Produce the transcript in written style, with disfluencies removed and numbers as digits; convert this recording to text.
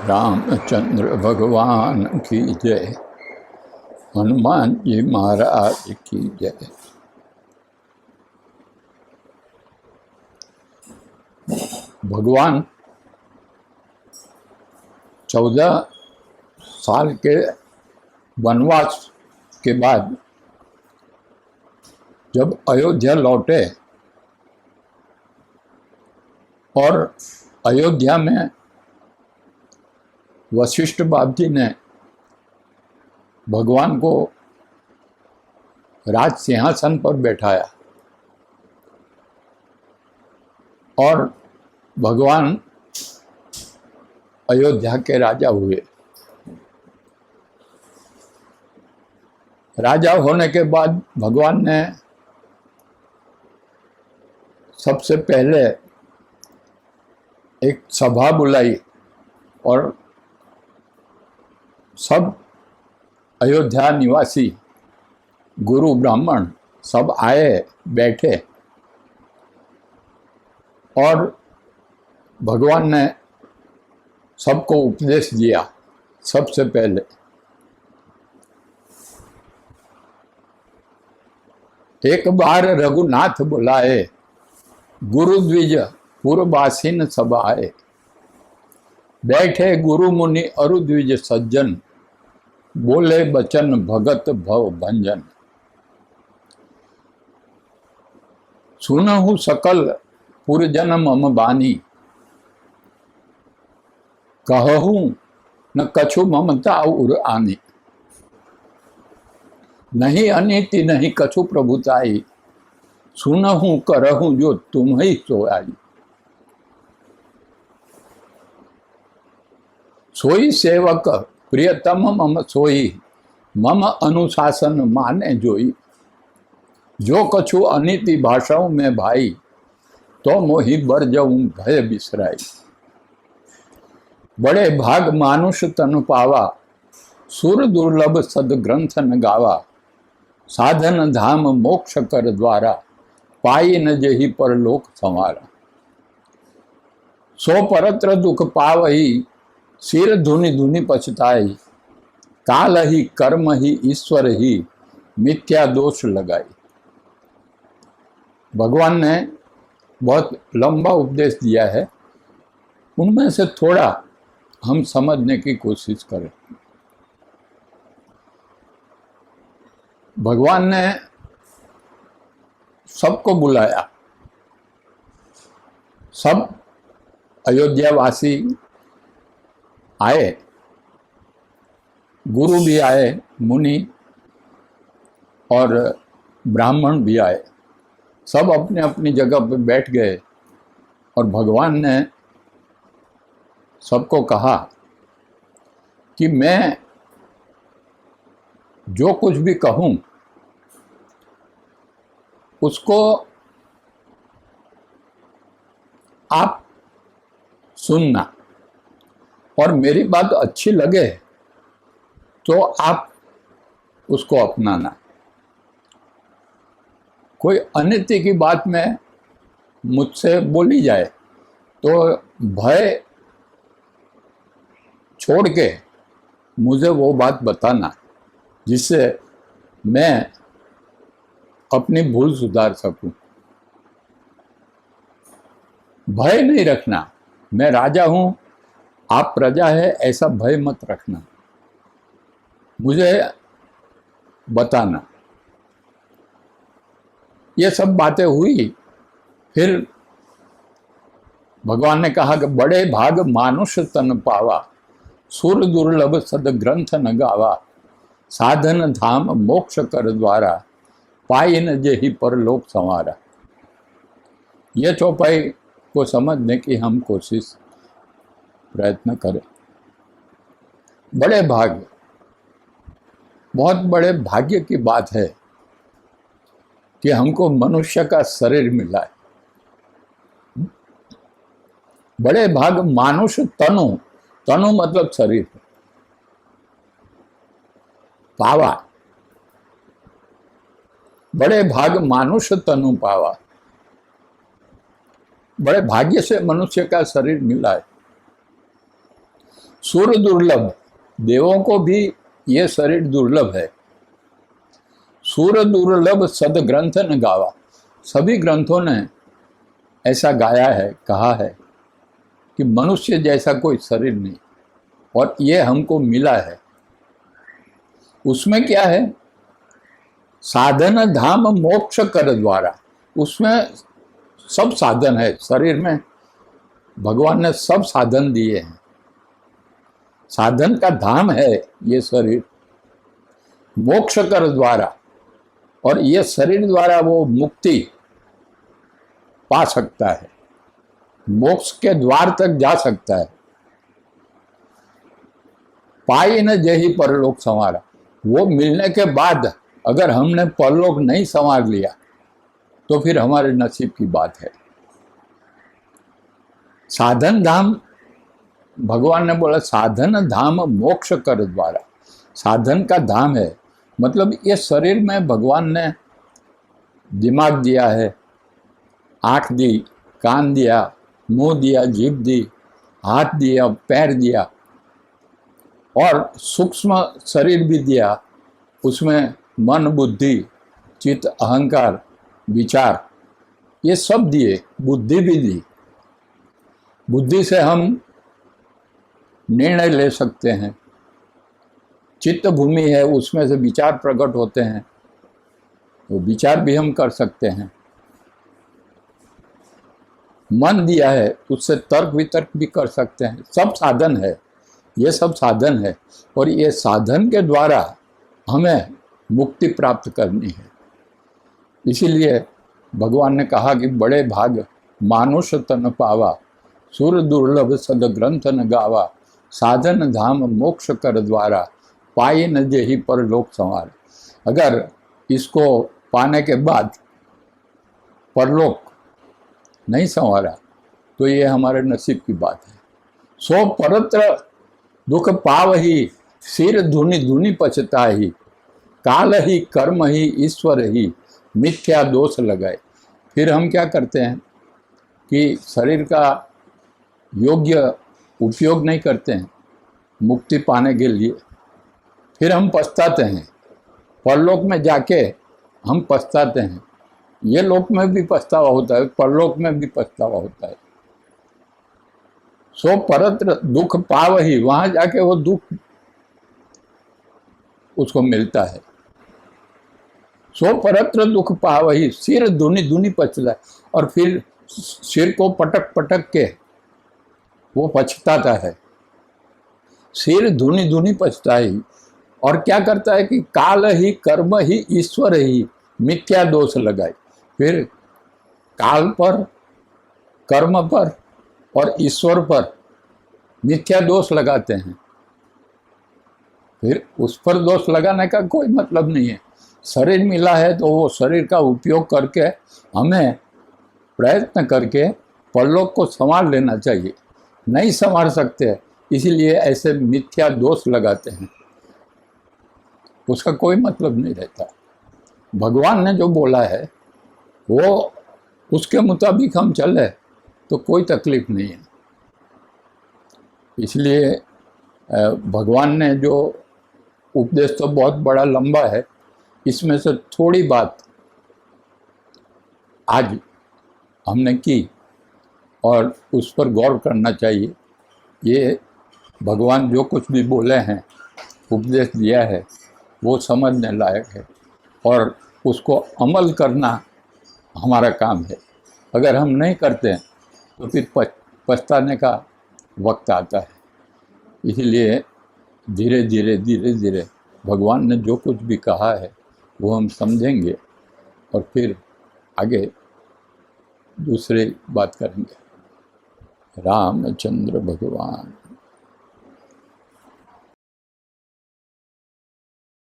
रामचंद्र भगवान की जय। हनुमान जी महाराज की जय। भगवान 14 साल के वनवास के बाद जब अयोध्या लौटे और अयोध्या में वशिष्ठ बाबू जी ने भगवान को राज सिंहासन पर बैठाया और भगवान अयोध्या के राजा हुए। राजा होने के बाद भगवान ने सबसे पहले एक सभा बुलाई और सब अयोध्या निवासी गुरु ब्राह्मण सब आए बैठे और भगवान ने सबको उपदेश दिया। सबसे पहले एक बार रघुनाथ बुलाए, गुरु द्विज पूर्ववासीन सब आए, बैठे गुरु मुनि अरु द्विज सज्जन, बोले बचन भगत भव भंजन। सुनहु सकल पुरजन मम बानी, कहूँ न कछु ममता उर आनी। नहीं अनीति नहीं कछु प्रभुताई, सुनहु करहूँ जो तुम ही सो आई। सोई सेवक प्रियतम मम सोई, मम अनुशासन माने जोई। जो कछु अनीति भाषाओं में भाई, तो मोहि बर जाऊं भय बिसराई। बड़े भाग मानुष तनु पावा, सुर दुर्लभ सद ग्रंथ न गावा। साधन धाम मोक्ष कर द्वारा, पाई न जही परलोक संवारा। सो परत्र दुख पावही, सिर धुनि धुनि पछताई। काल ही कर्म ही ईश्वर ही, मिथ्या दोष लगाई। भगवान ने बहुत लंबा उपदेश दिया है, उनमें से थोड़ा हम समझने की कोशिश करें। भगवान ने सबको बुलाया, सब अयोध्यावासी आए, गुरु भी आए, मुनि और ब्राह्मण भी आए। सब अपने अपनी जगह पर बैठ गए और भगवान ने सबको कहा कि मैं जो कुछ भी कहूँ उसको आप सुनना और मेरी बात अच्छी लगे तो आप उसको अपनाना। कोई अनित्य की बात में मुझसे बोली जाए तो भय छोड़ के मुझे वो बात बताना, जिससे मैं अपनी भूल सुधार सकूं। भय नहीं रखना, मैं राजा हूं, आप प्रजा है, ऐसा भय मत रखना, मुझे बताना। ये सब बातें हुई। फिर भगवान ने कहा कि बड़े भाग मानुष तन पावा, सुर दुर्लभ सद ग्रंथ न गावा। साधन धाम मोक्ष कर द्वारा, पाई न जेहि परलोक संवारा। ये चौपाई को समझने की हम कोशिश प्रयत्न करें। बड़े भाग्य, बहुत बड़े भाग्य की बात है कि हमको मनुष्य का शरीर मिला है। बड़े भाग मानुष तनु, तनु मतलब शरीर, पावा। बड़े भाग मानुष तनु पावा, बड़े भाग्य से मनुष्य का शरीर मिला है। सुर दुर्लभ, देवों को भी ये शरीर दुर्लभ है। सुर दुर्लभ सद ग्रंथ न गावा, सभी ग्रंथों ने ऐसा गाया है, कहा है कि मनुष्य जैसा कोई शरीर नहीं, और ये हमको मिला है। उसमें क्या है? साधन धाम मोक्ष कर द्वारा, उसमें सब साधन है। शरीर में भगवान ने सब साधन दिए हैं, साधन का धाम है ये शरीर। मोक्ष कर द्वारा, और ये शरीर द्वारा वो मुक्ति पा सकता है, मोक्ष के द्वार तक जा सकता है। पाई न जही परलोक संवारा, वो मिलने के बाद अगर हमने परलोक नहीं संवार लिया तो फिर हमारे नसीब की बात है। साधन धाम, भगवान ने बोला साधन धाम मोक्ष कर द्वारा, साधन का धाम है। मतलब ये शरीर में भगवान ने दिमाग दिया है, आँख दी, कान दिया, मुंह दिया, जीभ दी, हाथ दिया, पैर दिया, और सूक्ष्म शरीर भी दिया। उसमें मन, बुद्धि, चित्त, अहंकार, विचार, ये सब दिए, बुद्धि भी दी। बुद्धि से हम निर्णय ले सकते हैं। चित्त भूमि है, उसमें से विचार प्रकट होते हैं, वो विचार भी हम कर सकते हैं। मन दिया है, उससे तर्क वितर्क भी कर सकते हैं। सब साधन है, ये सब साधन है, और ये साधन के द्वारा हमें मुक्ति प्राप्त करनी है। इसीलिए भगवान ने कहा कि बड़े भाग मानुष तन पावा, सुर दुर्लभ सद ग्रंथ न गावा, साधन धाम मोक्ष कर द्वारा, पाई न जेहि परलोक संवार। अगर इसको पाने के बाद परलोक नहीं संवारा तो ये हमारे नसीब की बात है। सो परत्र दुख पाव ही, सिर धुनि धुनि पछताही, काल ही कर्म ही ईश्वर ही, मिथ्या दोष लगाए। फिर हम क्या करते हैं कि शरीर का योग्य उपयोग नहीं करते हैं मुक्ति पाने के लिए, फिर हम पछताते हैं। परलोक में जाके हम पछताते हैं। ये लोक में भी पछतावा होता है, परलोक में भी पछतावा होता है। सो परत्र दुख पाव ही, वहां जाके वो दुख उसको मिलता है। सो परत्र दुख पाव ही, सिर धुनि धुनि पछता है, और फिर सिर को पटक पटक के वो पछताता है। सिर धुनि धुनि पछताई, और क्या करता है कि काल ही कर्म ही ईश्वर ही, मिथ्या दोष लगाए। फिर काल पर, कर्म पर और ईश्वर पर मिथ्या दोष लगाते हैं। फिर उस पर दोष लगाने का कोई मतलब नहीं है। शरीर मिला है तो वो शरीर का उपयोग करके हमें प्रयत्न करके परलोक को संवार लेना चाहिए। नहीं संवार सकते, इसीलिए ऐसे मिथ्या दोष लगाते हैं, उसका कोई मतलब नहीं रहता। भगवान ने जो बोला है वो उसके मुताबिक हम चले तो कोई तकलीफ नहीं है। इसलिए भगवान ने जो उपदेश तो बहुत बड़ा लंबा है, इसमें से थोड़ी बात आज हमने की और उस पर गौर करना चाहिए। ये भगवान जो कुछ भी बोले हैं, उपदेश दिया है, वो समझने लायक है और उसको अमल करना हमारा काम है। अगर हम नहीं करते तो फिर पछताने का वक्त आता है। इसलिए धीरे धीरे धीरे धीरे भगवान ने जो कुछ भी कहा है वो हम समझेंगे और फिर आगे दूसरी बात करेंगे। रामचंद्र भगवान।